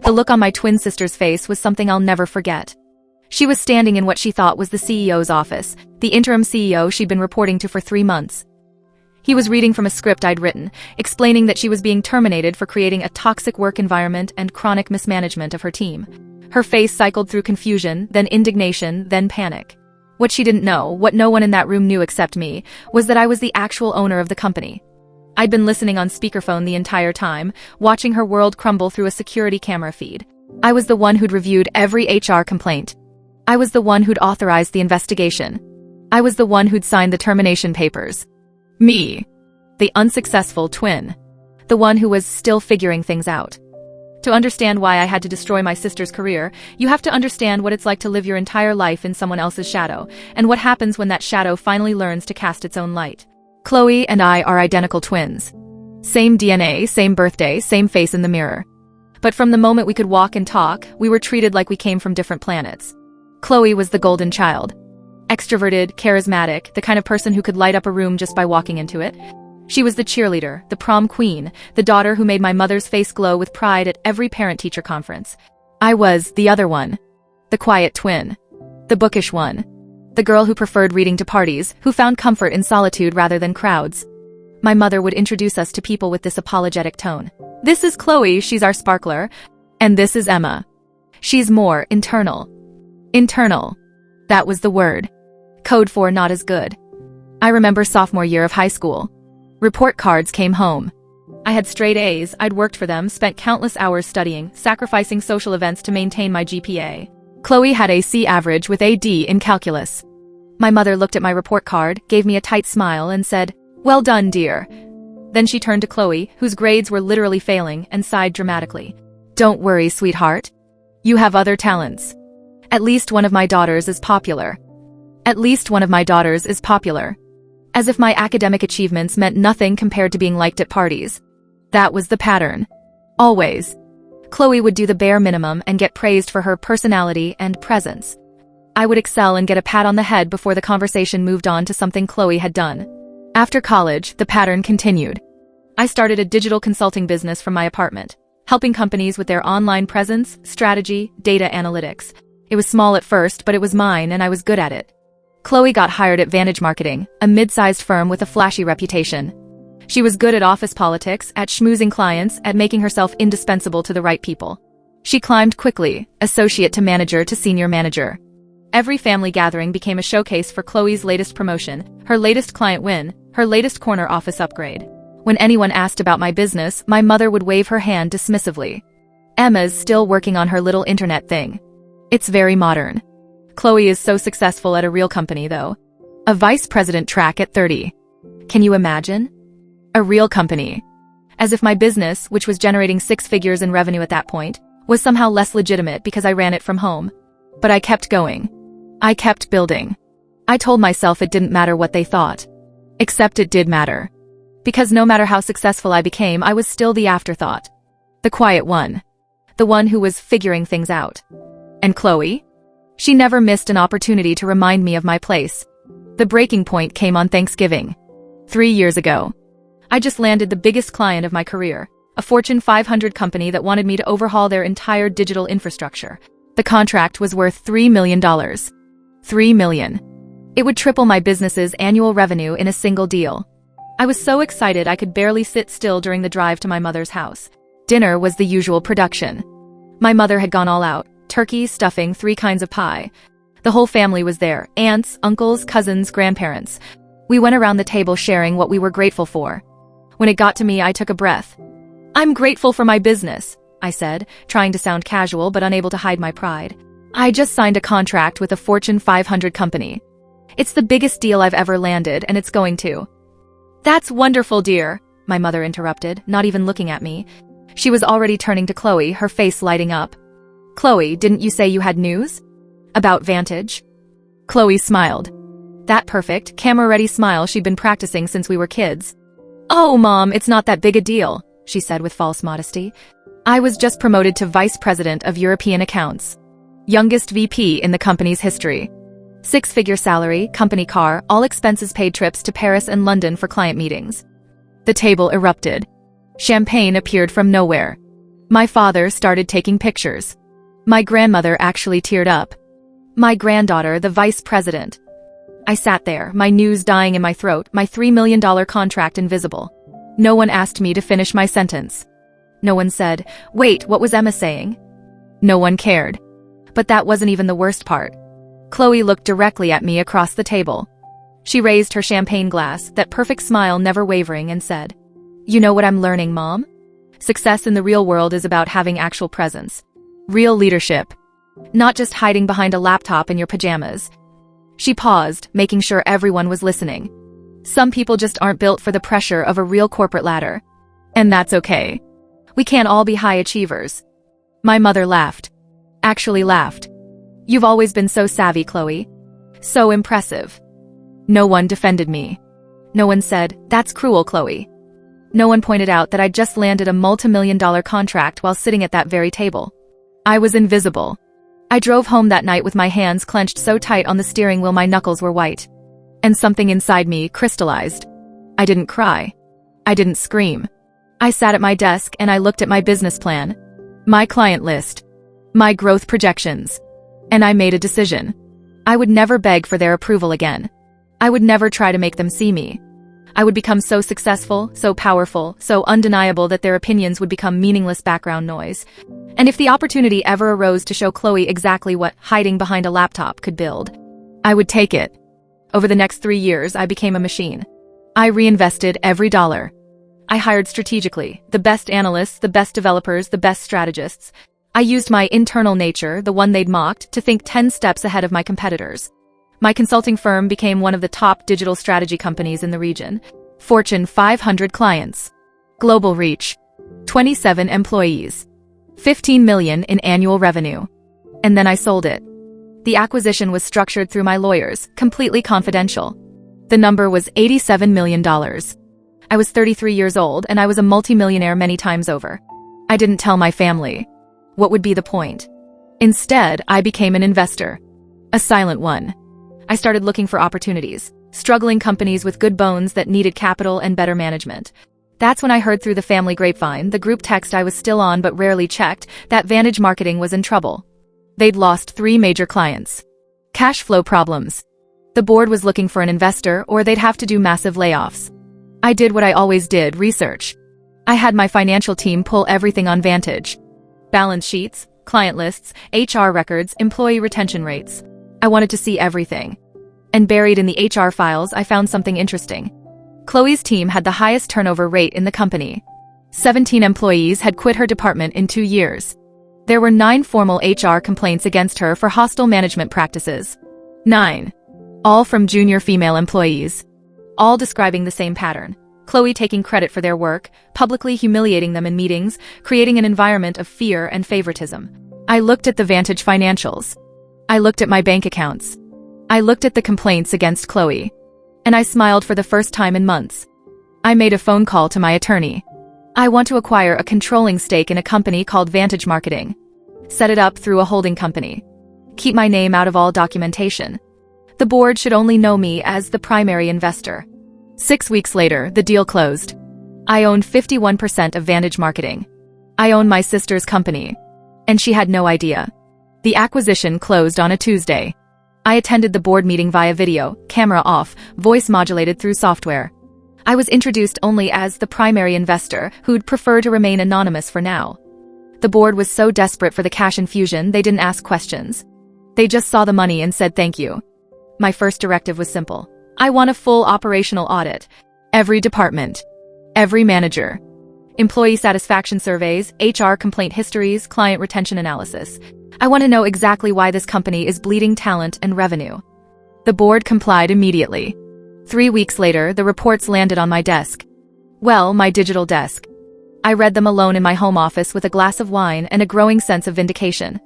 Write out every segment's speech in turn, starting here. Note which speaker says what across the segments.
Speaker 1: The look on my twin sister's face was something I'll never forget. She was standing in what she thought was the CEO's office, the interim CEO she'd been reporting to for 3 months. He was reading from a script I'd written, explaining that she was being terminated for creating a toxic work environment and chronic mismanagement of her team. Her face cycled through confusion, then indignation, then panic. What she didn't know, what no one in that room knew except me, was that I was the actual owner of the company. I'd been listening on speakerphone the entire time, watching her world crumble through a security camera feed. I was the one who'd reviewed every HR complaint. I was the one who'd authorized the investigation. I was the one who'd signed the termination papers. Me. The unsuccessful twin. The one who was still figuring things out. To understand why I had to destroy my sister's career, you have to understand what it's like to live your entire life in someone else's shadow, and what happens when that shadow finally learns to cast its own light. Chloe and I are identical twins. Same DNA, same birthday, same face in the mirror. But from the moment we could walk and talk, we were treated like we came from different planets. Chloe was the golden child. Extroverted, charismatic, the kind of person who could light up a room just by walking into it. She was the cheerleader, the prom queen, the daughter who made my mother's face glow with pride at every parent-teacher conference. I was the other one. The quiet twin. The bookish one. The girl who preferred reading to parties, who found comfort in solitude rather than crowds. My mother would introduce us to people with this apologetic tone. This is Chloe, she's our sparkler. And this is Emma. She's more internal. Internal. That was the word. Code for not as good. I remember sophomore year of high school. Report cards came home. I had straight A's, I'd worked for them, spent countless hours studying, sacrificing social events to maintain my GPA. Chloe had a C average with a D in calculus. My mother looked at my report card, gave me a tight smile, and said, "Well done, dear." Then she turned to Chloe, whose grades were literally failing, and sighed dramatically. "Don't worry, sweetheart. You have other talents. At least one of my daughters is popular. At least one of my daughters is popular." As if my academic achievements meant nothing compared to being liked at parties. That was the pattern. Always. Chloe would do the bare minimum and get praised for her personality and presence. I would excel and get a pat on the head before the conversation moved on to something Chloe had done. After college, the pattern continued. I started a digital consulting business from my apartment, helping companies with their online presence, strategy, data analytics. It was small at first, but it was mine and I was good at it. Chloe got hired at Vantage Marketing, a mid-sized firm with a flashy reputation. She was good at office politics, at schmoozing clients, at making herself indispensable to the right people. She climbed quickly, associate to manager to senior manager. Every family gathering became a showcase for Chloe's latest promotion, her latest client win, her latest corner office upgrade. When anyone asked about my business, my mother would wave her hand dismissively. "Emma's still working on her little internet thing. It's very modern." Chloe is so successful at a real company, though. A vice president track at 30. Can you imagine? A real company. As if my business, which was generating 6 figures in revenue at that point, was somehow less legitimate because I ran it from home. But I kept going. I kept building. I told myself it didn't matter what they thought. Except it did matter. Because no matter how successful I became, I was still the afterthought. The quiet one. The one who was figuring things out. And Chloe? She never missed an opportunity to remind me of my place. The breaking point came on Thanksgiving. 3 years ago. I just landed the biggest client of my career, a Fortune 500 company that wanted me to overhaul their entire digital infrastructure. The contract was worth $3 million. $3 million. It would triple my business's annual revenue in a single deal. I was so excited I could barely sit still during the drive to my mother's house. Dinner was the usual production. My mother had gone all out. Turkey, stuffing, 3 kinds of pie. The whole family was there, aunts, uncles, cousins, grandparents. We went around the table sharing what we were grateful for. When it got to me, I took a breath. "I'm grateful for my business," I said, trying to sound casual but unable to hide my pride. "I just signed a contract with a Fortune 500 company. It's the biggest deal I've ever landed, and it's going to." "That's wonderful, dear," my mother interrupted, not even looking at me. She was already turning to Chloe, her face lighting up. "Chloe, didn't you say you had news? About Vantage?" Chloe smiled. That perfect, camera-ready smile she'd been practicing since we were kids. "Oh, Mom, it's not that big a deal," she said with false modesty. "I was just promoted to Vice President of European Accounts. Youngest VP in the company's history. 6-figure salary, company car, all expenses paid, trips to Paris and London for client meetings." The table erupted. Champagne appeared from nowhere. My father started taking pictures. My grandmother actually teared up. My granddaughter, the vice president. I sat there, my news dying in my throat, my $3 million contract invisible. No one asked me to finish my sentence. No one said, "Wait, what was Emma saying?" No one cared. But that wasn't even the worst part. Chloe looked directly at me across the table. She raised her champagne glass, that perfect smile never wavering, and said, "You know what I'm learning, Mom? Success in the real world is about having actual presence. Real leadership. Not just hiding behind a laptop in your pajamas." She paused, making sure everyone was listening. Some people just aren't built for the pressure of a real corporate ladder. And that's okay. We can't all be high achievers. My mother laughed. Actually laughed. "You've always been so savvy, Chloe. So impressive." No one defended me. No one said, "That's cruel, Chloe." No one pointed out that I'd just landed a multi-million-dollar contract while sitting at that very table. I was invisible. I drove home that night with my hands clenched so tight on the steering wheel my knuckles were white. And something inside me crystallized. I didn't cry. I didn't scream. I sat at my desk and I looked at my business plan, my client list, my growth projections. And I made a decision. I would never beg for their approval again. I would never try to make them see me. I would become so successful, so powerful, so undeniable that their opinions would become meaningless background noise. And if the opportunity ever arose to show Chloe exactly what hiding behind a laptop could build, I would take it. Over the next 3 years, I became a machine. I reinvested every dollar. I hired strategically, the best analysts, the best developers, the best strategists. I used my internal nature, the one they'd mocked, to think 10 steps ahead of my competitors. My consulting firm became one of the top digital strategy companies in the region. Fortune 500 clients. Global reach. 27 employees. 15 million in annual revenue. And then I sold it. The acquisition was structured through my lawyers, completely confidential. The number was $87 million. I was 33 years old and I was a multimillionaire many times over. I didn't tell my family. What would be the point? Instead, I became an investor. A silent one. I started looking for opportunities, struggling companies with good bones that needed capital and better management. That's when I heard through the family grapevine, the group text I was still on but rarely checked, that Vantage Marketing was in trouble. They'd lost 3 major clients. Cash flow problems. The board was looking for an investor or they'd have to do massive layoffs. I did what I always did, research. I had my financial team pull everything on Vantage. Balance sheets, client lists, HR records, employee retention rates. I wanted to see everything. And buried in the HR files, I found something interesting. Chloe's team had the highest turnover rate in the company. 17 employees had quit her department in 2 years. There were 9 formal HR complaints against her for hostile management practices. 9. All from junior female employees. All describing the same pattern. Chloe taking credit for their work, publicly humiliating them in meetings, creating an environment of fear and favoritism. I looked at the Vantage financials. I looked at my bank accounts. I looked at the complaints against Chloe. And I smiled for the first time in months. I made a phone call to my attorney. I want to acquire a controlling stake in a company called Vantage Marketing. Set it up through a holding company. Keep my name out of all documentation. The board should only know me as the primary investor. 6 weeks later, the deal closed. I owned 51% of Vantage Marketing. I own my sister's company. And she had no idea. The acquisition closed on a Tuesday. I attended the board meeting via video, camera off, voice modulated through software. I was introduced only as the primary investor, who'd prefer to remain anonymous for now. The board was so desperate for the cash infusion they didn't ask questions. They just saw the money and said thank you. My first directive was simple. I want a full operational audit. Every department. Every manager. Employee satisfaction surveys, HR complaint histories, client retention analysis. I want to know exactly why this company is bleeding talent and revenue. The board complied immediately. 3 weeks later, the reports landed on my desk. Well, my digital desk. I read them alone in my home office with a glass of wine and a growing sense of vindication.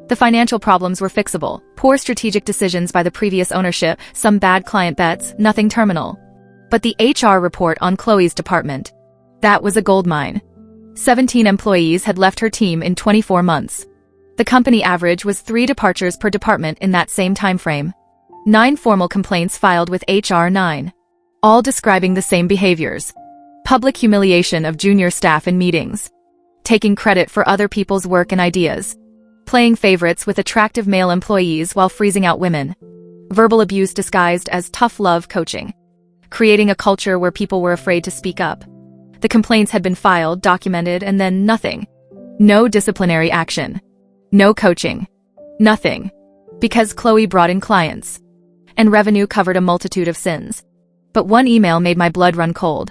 Speaker 1: The financial problems were fixable. Poor strategic decisions by the previous ownership, some bad client bets, nothing terminal. But the HR report on Chloe's department. That was a goldmine. 17 employees had left her team in 24 months. The company average was 3 departures per department in that same time frame. 9 formal complaints filed with HR 9. All describing the same behaviors. Public humiliation of junior staff in meetings. taking credit for other people's work and ideas, playing favorites with attractive male employees while freezing out women, verbal abuse disguised as tough love coaching, creating a culture where people were afraid to speak up. The complaints had been filed, documented, and then nothing. No disciplinary action. No coaching. Nothing. Because Chloe brought in clients. And revenue covered a multitude of sins. But one email made my blood run cold.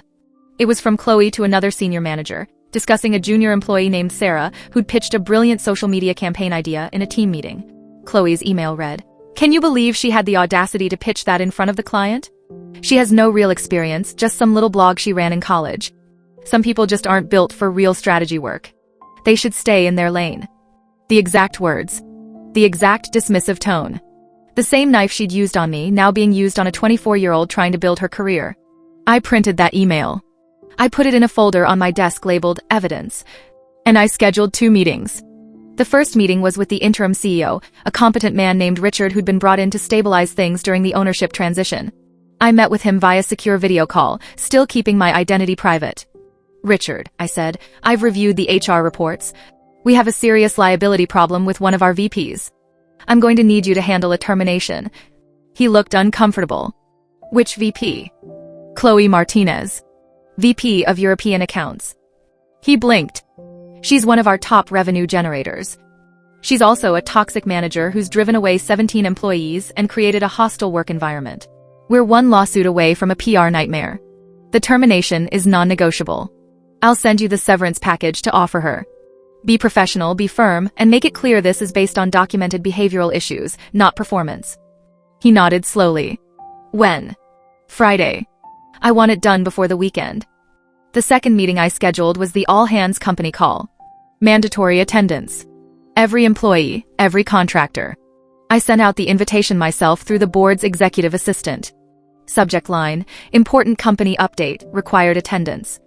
Speaker 1: It was from Chloe to another senior manager, discussing a junior employee named Sarah who'd pitched a brilliant social media campaign idea in a team meeting. Chloe's email read, "Can you believe she had the audacity to pitch that in front of the client? She has no real experience, just some little blog she ran in college. Some people just aren't built for real strategy work. They should stay in their lane." The exact words. The exact dismissive tone. The same knife she'd used on me, now being used on a 24-year-old trying to build her career. I printed that email. I put it in a folder on my desk labeled Evidence. And I scheduled 2 meetings. The first meeting was with the interim CEO, a competent man named Richard who'd been brought in to stabilize things during the ownership transition. I met with him via secure video call, still keeping my identity private. "Richard," I said, "I've reviewed the HR reports. We have a serious liability problem with one of our VPs. I'm going to need you to handle a termination." He looked uncomfortable. "Which VP?" "Chloe Martinez. VP of European Accounts." He blinked. "She's one of our top revenue generators. She's also a toxic manager who's driven away 17 employees and created a hostile work environment. We're one lawsuit away from a PR nightmare. The termination is non-negotiable. I'll send you the severance package to offer her. Be professional, be firm, and make it clear this is based on documented behavioral issues, not performance." He nodded slowly. "When?" "Friday. I want it done before the weekend." The second meeting I scheduled was the all-hands company call. Mandatory attendance. Every employee, every contractor. I sent out the invitation myself through the board's executive assistant. Subject line, "Important company update, required attendance."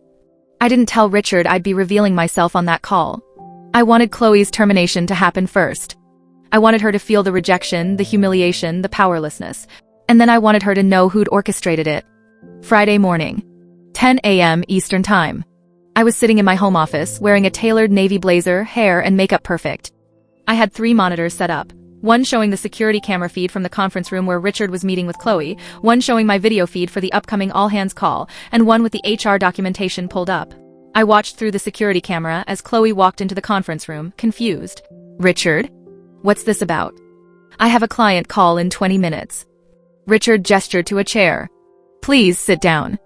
Speaker 1: I didn't tell Richard I'd be revealing myself on that call. I wanted Chloe's termination to happen first. I wanted her to feel the rejection, the humiliation, the powerlessness. And then I wanted her to know who'd orchestrated it. Friday morning. 10 a.m. Eastern Time. I was sitting in my home office, wearing a tailored navy blazer, hair and makeup perfect. I had 3 monitors set up. One showing the security camera feed from the conference room where Richard was meeting with Chloe, one showing my video feed for the upcoming all-hands call, and one with the HR documentation pulled up. I watched through the security camera as Chloe walked into the conference room, confused. "Richard? What's this about?" "I have a client call in 20 minutes. Richard gestured to a chair. "Please sit down.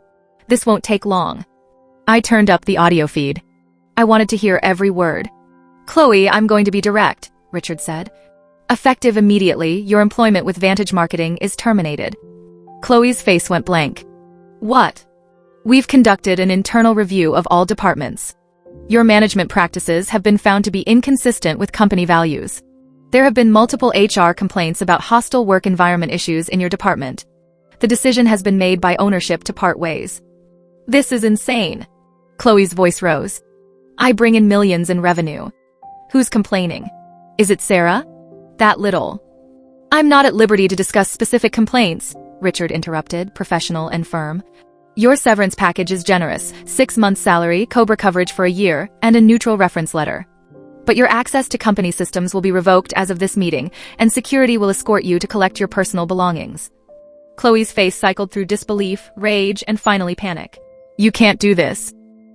Speaker 1: This won't take long." I turned up the audio feed. I wanted to hear every word. "Chloe, I'm going to be direct," Richard said. "Effective immediately, your employment with Vantage Marketing is terminated." Chloe's face went blank. "What?" "We've conducted an internal review of all departments. Your management practices have been found to be inconsistent with company values. There have been multiple HR complaints about hostile work environment issues in your department. The decision has been made by ownership to part ways." "This is insane." Chloe's voice rose. "I bring in millions in revenue. Who's complaining? Is it Sarah? That little?" "I'm not at liberty to discuss specific complaints," Richard interrupted, professional and firm. "Your severance package is generous, 6 months salary, COBRA coverage for a year, and a neutral reference letter. But your access to company systems will be revoked as of this meeting, and security will escort you to collect your personal belongings." Chloe's face cycled through disbelief, rage, and finally panic. "You can't do this.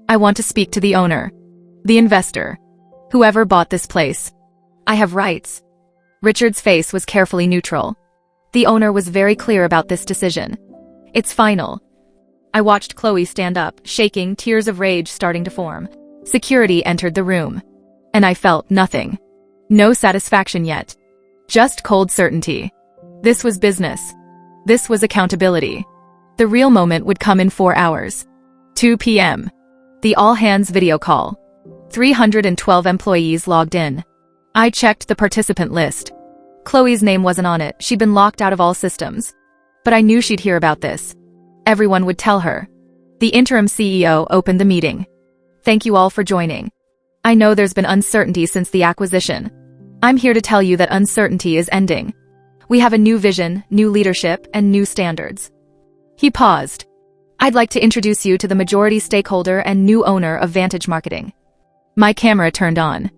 Speaker 1: I want to speak to the owner. The investor. Whoever bought this place. I have rights." Richard's face was carefully neutral. The owner was very clear about this decision. "It's final." I watched Chloe stand up, shaking, tears of rage starting to form. Security entered the room. And I felt nothing. No satisfaction yet. Just cold certainty. This was business. This was accountability. The real moment would come in 4 hours. 2 p.m. The all-hands video call. 312 employees logged in. I checked the participant list. Chloe's name wasn't on it. She'd been locked out of all systems. But I knew she'd hear about this. Everyone would tell her. The interim CEO opened the meeting. "Thank you all for joining. I know there's been uncertainty since the acquisition. I'm here to tell you that uncertainty is ending. We have a new vision, new leadership, and new standards." He paused. "I'd like to introduce you to the majority stakeholder and new owner of Vantage Marketing. My camera turned on.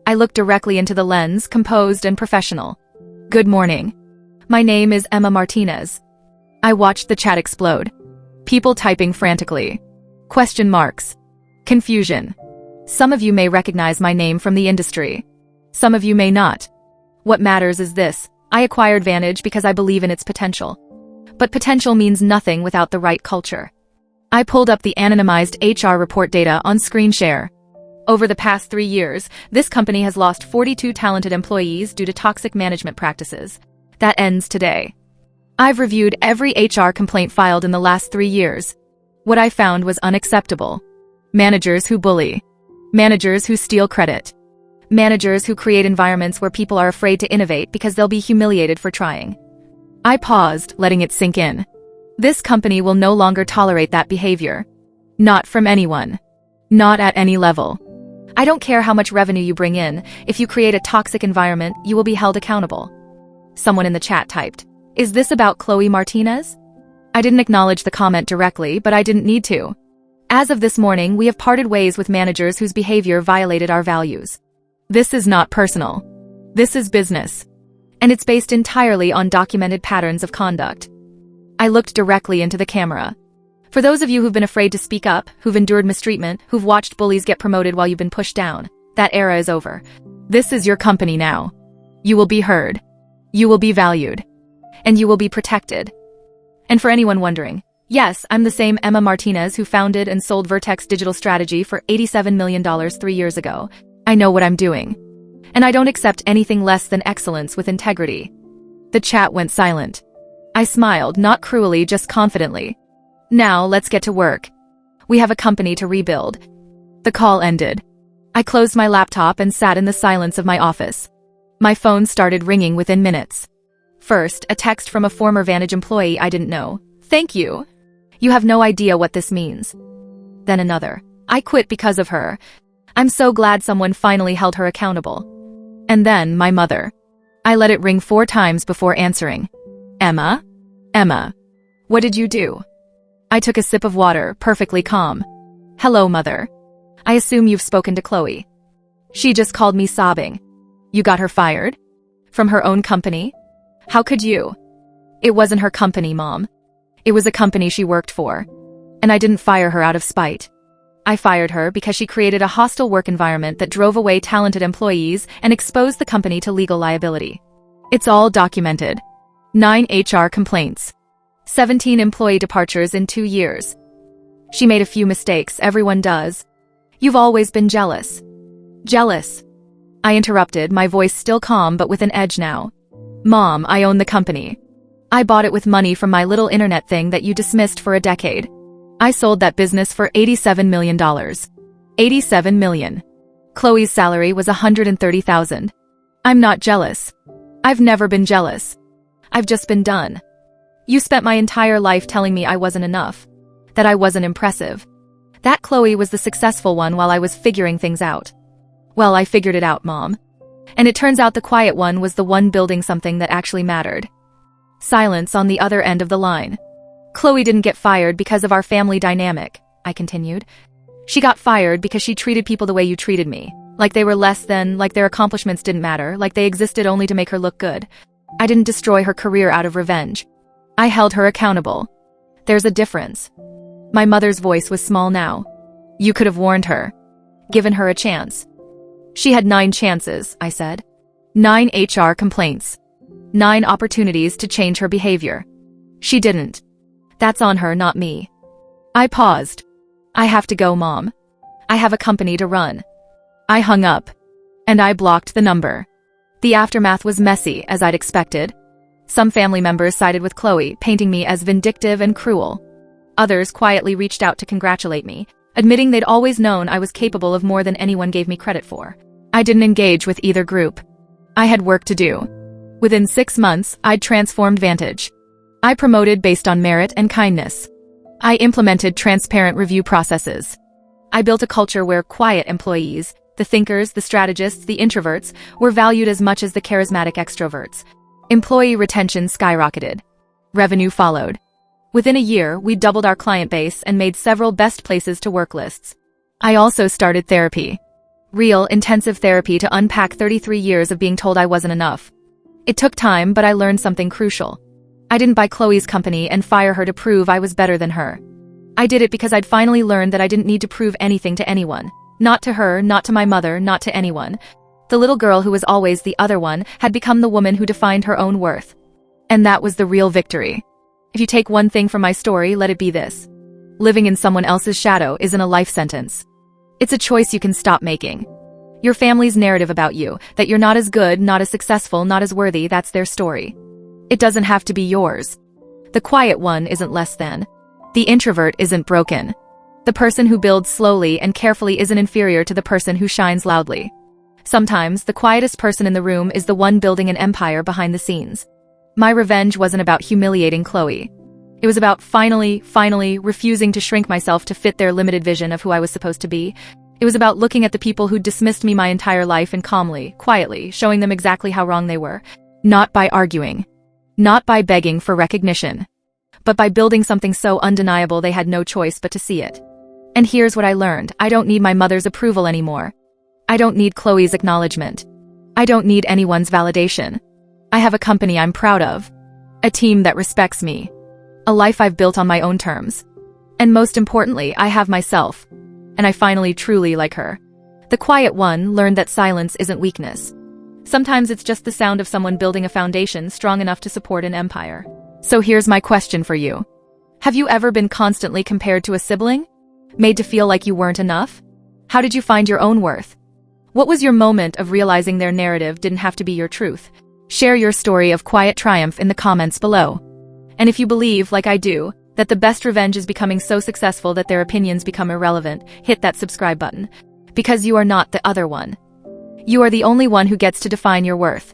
Speaker 1: I looked directly into the lens, composed and professional. Good morning. My name is Emma Martinez. I watched the chat explode. People typing frantically. Question marks. Confusion. Some of you may recognize my name from the industry. Some of you may not. What matters is this: I acquired Vantage because I believe in its potential. But potential means nothing without the right culture. I pulled up the anonymized HR report data on screen share. Over the past 3 years, this company has lost 42 talented employees due to toxic management practices. That ends today. I've reviewed every HR complaint filed in the last 3 years. What I found was unacceptable. Managers who bully. Managers who steal credit. Managers who create environments where people are afraid to innovate because they'll be humiliated for trying. I paused, letting it sink in. This company will no longer tolerate that behavior. Not from anyone. Not at any level. I don't care how much revenue you bring in, if you create a toxic environment, you will be held accountable. Someone in the chat typed, "Is this about Chloe Martinez?" I didn't acknowledge the comment directly, but I didn't need to. As of this morning, we have parted ways with managers whose behavior violated our values. This is not personal. This is business. And it's based entirely on documented patterns of conduct. I looked directly into the camera. For those of you who've been afraid to speak up, who've endured mistreatment, who've watched bullies get promoted while you've been pushed down, that era is over. This is your company now. You will be heard. You will be valued. And you will be protected. And for anyone wondering, yes, I'm the same Emma Martinez who founded and sold Vertex Digital Strategy for $87 million 3 years ago. I know what I'm doing. And I don't accept anything less than excellence with integrity. The chat went silent. I smiled, not cruelly, just confidently. Now, let's get to work. We have a company to rebuild. The call ended. I closed my laptop and sat in the silence of my office. My phone started ringing within minutes. First, a text from a former Vantage employee I didn't know. "Thank you. You have no idea what this means." Then another. "I quit because of her. I'm so glad someone finally held her accountable." And then my mother. I let it ring 4 times before answering. "Emma? Emma. What did you do?" I took a sip of water, perfectly calm. "Hello, Mother. I assume you've spoken to Chloe." She just called me sobbing. "You got her fired? From her own company? How could you?" "It wasn't her company, Mom. It was a company she worked for. And I didn't fire her out of spite. I fired her because she created a hostile work environment that drove away talented employees and exposed the company to legal liability. It's all documented. 9 HR complaints. 17 employee departures in 2 years. She made a few mistakes, everyone does. You've always been jealous." "Jealous?" I interrupted, my voice still calm but with an edge now. "Mom, I own the company. I bought it with money from my little internet thing that you dismissed for a decade. I sold that business for $87 million. $87 million. Chloe's salary was $130,000. I'm not jealous. I've never been jealous. I've just been done. You spent my entire life telling me I wasn't enough. That I wasn't impressive. That Chloe was the successful one while I was figuring things out. Well, I figured it out, Mom. And it turns out the quiet one was the one building something that actually mattered." Silence on the other end of the line. "Chloe didn't get fired because of our family dynamic," I continued. "She got fired because she treated people the way you treated me. Like they were less than, like their accomplishments didn't matter, like they existed only to make her look good. I didn't destroy her career out of revenge. I held her accountable. There's a difference." My mother's voice was small now. "You could have warned her. Given her a chance." "She had 9 chances," I said. 9 HR complaints. 9 opportunities to change her behavior. She didn't. That's on her, not me." I paused. "I have to go, Mom. I have a company to run." I hung up. And I blocked the number. The aftermath was messy, as I'd expected. Some family members sided with Chloe, painting me as vindictive and cruel. Others quietly reached out to congratulate me, admitting they'd always known I was capable of more than anyone gave me credit for. I didn't engage with either group. I had work to do. Within 6 months, I'd transformed Vantage. I promoted based on merit and kindness. I implemented transparent review processes. I built a culture where quiet employees, the thinkers, the strategists, the introverts, were valued as much as the charismatic extroverts. Employee retention skyrocketed. Revenue followed. Within a year, we doubled our client base and made several best places to work lists. I also started therapy. Real, intensive therapy to unpack 33 years of being told I wasn't enough. It took time, but I learned something crucial. I didn't buy Chloe's company and fire her to prove I was better than her. I did it because I'd finally learned that I didn't need to prove anything to anyone. Not to her, not to my mother, not to anyone. The little girl who was always the other one had become the woman who defined her own worth. And that was the real victory. If you take one thing from my story, let it be this. Living in someone else's shadow isn't a life sentence. It's a choice you can stop making. Your family's narrative about you, that you're not as good, not as successful, not as worthy, that's their story. It doesn't have to be yours. The quiet one isn't less than. The introvert isn't broken. The person who builds slowly and carefully isn't inferior to the person who shines loudly. Sometimes, the quietest person in the room is the one building an empire behind the scenes. My revenge wasn't about humiliating Chloe. It was about finally refusing to shrink myself to fit their limited vision of who I was supposed to be. It was about looking at the people who'd dismissed me my entire life and calmly, quietly, showing them exactly how wrong they were. Not by arguing. Not by begging for recognition. But by building something so undeniable they had no choice but to see it. And here's what I learned. I don't need my mother's approval anymore. I don't need Chloe's acknowledgement. I don't need anyone's validation. I have a company I'm proud of. A team that respects me. A life I've built on my own terms. And most importantly, I have myself. And I finally truly like her. The quiet one learned that silence isn't weakness. Sometimes it's just the sound of someone building a foundation strong enough to support an empire. So here's my question for you. Have you ever been constantly compared to a sibling? Made to feel like you weren't enough? How did you find your own worth? What was your moment of realizing their narrative didn't have to be your truth? Share your story of quiet triumph in the comments below. And if you believe, like I do, that the best revenge is becoming so successful that their opinions become irrelevant, hit that subscribe button. Because you are not the other one. You are the only one who gets to define your worth.